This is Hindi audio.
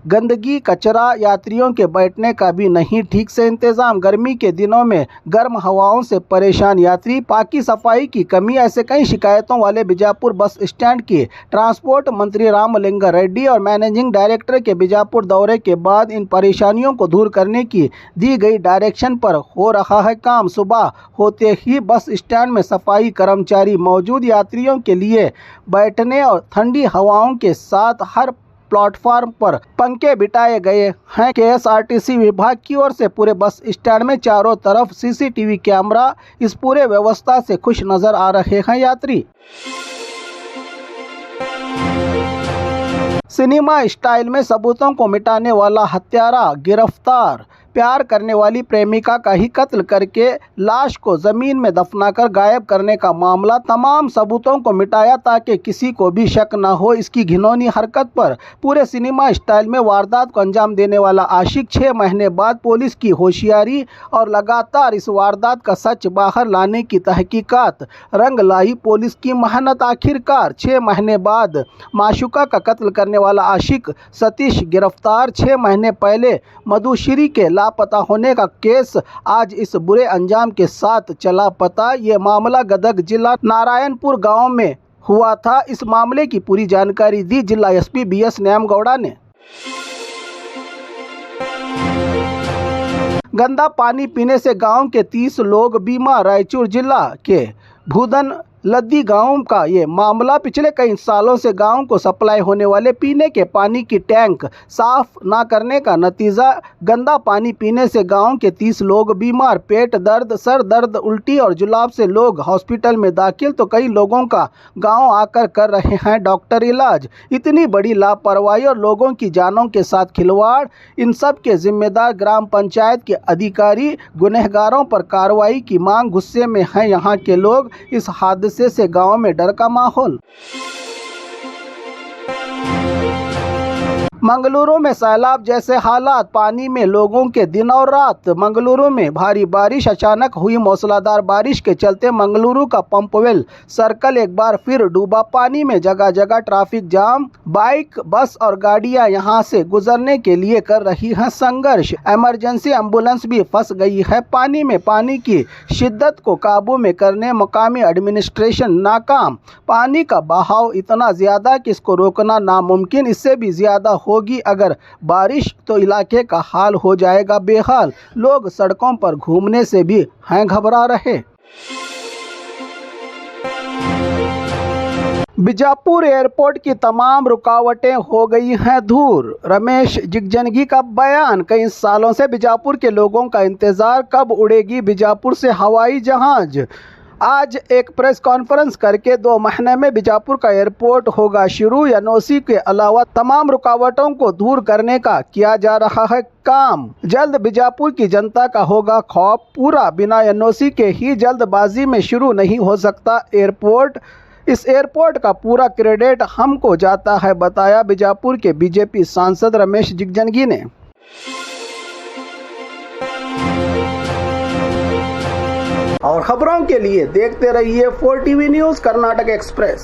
गंदगी, कचरा, यात्रियों के बैठने का भी नहीं ठीक से इंतजाम, गर्मी के दिनों में गर्म हवाओं से परेशान यात्री, पाकी सफाई की कमी, ऐसे कई शिकायतों वाले बीजापुर बस स्टैंड की ट्रांसपोर्ट मंत्री रामलिंगा रेड्डी और मैनेजिंग डायरेक्टर के बीजापुर दौरे के बाद इन परेशानियों को दूर करने की दी गई डायरेक्शन पर हो रहा है काम। सुबह होते ही बस स्टैंड में सफाई कर्मचारी मौजूद, यात्रियों के लिए बैठने और ठंडी हवाओं के साथ हर प्लेटफॉर्म पर पंखे बिठाए गए हैं। केएसआरटीसी विभाग की ओर से पूरे बस स्टैंड में चारों तरफ सीसीटीवी कैमरा, इस पूरे व्यवस्था से खुश नजर आ रहे हैं यात्री। सिनेमा स्टाइल में सबूतों को मिटाने वाला हत्यारा गिरफ्तार, प्यार करने वाली प्रेमिका का ही कत्ल करके लाश को जमीन में दफनाकर गायब करने का मामला, तमाम सबूतों को मिटाया ताकि किसी को भी शक न हो। इसकी घिनौनी हरकत पर पूरे सिनेमा स्टाइल में वारदात को अंजाम देने वाला आशिक 6 महीने बाद पुलिस की होशियारी और लगातार इस वारदात का सच बाहर लाने की तहकीकात रंग लाई। पुलिस की मेहनत, आखिरकार 6 महीने बाद माशूका का कत्ल करने वाला आशिक सतीश गिरफ्तार। 6 महीने पहले मधुश्री के लापता होने का केस आज इस बुरे अंजाम के साथ चला पता। ये मामला गदग जिला नारायणपुर गांव में हुआ था। इस मामले की पूरी जानकारी दी जिला एसपी बीएस न्यामगौड़ा ने। गंदा पानी पीने से गांव के 30 लोग बीमार। रायचूर जिला के भूदन लद्दी गांव का ये मामला, पिछले कई सालों से गांव को सप्लाई होने वाले पीने के पानी की टैंक साफ ना करने का नतीजा। गंदा पानी पीने से गांव के 30 लोग बीमार, पेट दर्द, सर दर्द, उल्टी और जुलाब से लोग हॉस्पिटल में दाखिल, तो कई लोगों का गांव आकर कर रहे हैं डॉक्टर इलाज। इतनी बड़ी लापरवाही और लोगों की जानों के साथ खिलवाड़, इन सब के जिम्मेदार ग्राम पंचायत के अधिकारी। गुनहगारों पर कार्रवाई की मांग, गुस्से में हैं यहाँ के लोग। इस हादसे से गांव में डर का माहौल। मंगलुरु में सैलाब जैसे हालात, पानी में लोगों के दिन और रात। मंगलुरु में भारी बारिश, अचानक हुई मूसलाधार बारिश के चलते मंगलुरु का पंपवेल सर्कल एक बार फिर डूबा पानी में। जगह जगह ट्रैफिक जाम, बाइक, बस और गाड़ियां यहां से गुजरने के लिए कर रही हैं संघर्ष। इमरजेंसी एम्बुलेंस भी फंस गई है पानी में। पानी की शिद्दत को काबू में करने मकामी एडमिनिस्ट्रेशन नाकाम। पानी का बहाव इतना ज्यादा कि इसको रोकना नामुमकिन। इससे भी ज्यादा होगी अगर बारिश, तो इलाके का हाल हो जाएगा बेहाल। लोग सड़कों पर घूमने से भी हैं घबरा रहे। बीजापुर एयरपोर्ट की तमाम रुकावटें हो गई हैं दूर। रमेश जिगजनगी का बयान, कई सालों से बीजापुर के लोगों का इंतजार, कब उड़ेगी बीजापुर से हवाई जहाज। आज एक प्रेस कॉन्फ्रेंस करके 2 महीने में बीजापुर का एयरपोर्ट होगा शुरू। एनओसी के अलावा तमाम रुकावटों को दूर करने का किया जा रहा है काम। जल्द बीजापुर की जनता का होगा खौफ पूरा, बिना एनओसी के ही जल्दबाजी में शुरू नहीं हो सकता एयरपोर्ट। इस एयरपोर्ट का पूरा क्रेडिट हमको जाता है, बताया बीजापुर के बीजेपी सांसद रमेश जिगजनगी ने। और खबरों के लिए देखते रहिए 4 टीवी न्यूज़ कर्नाटक एक्सप्रेस।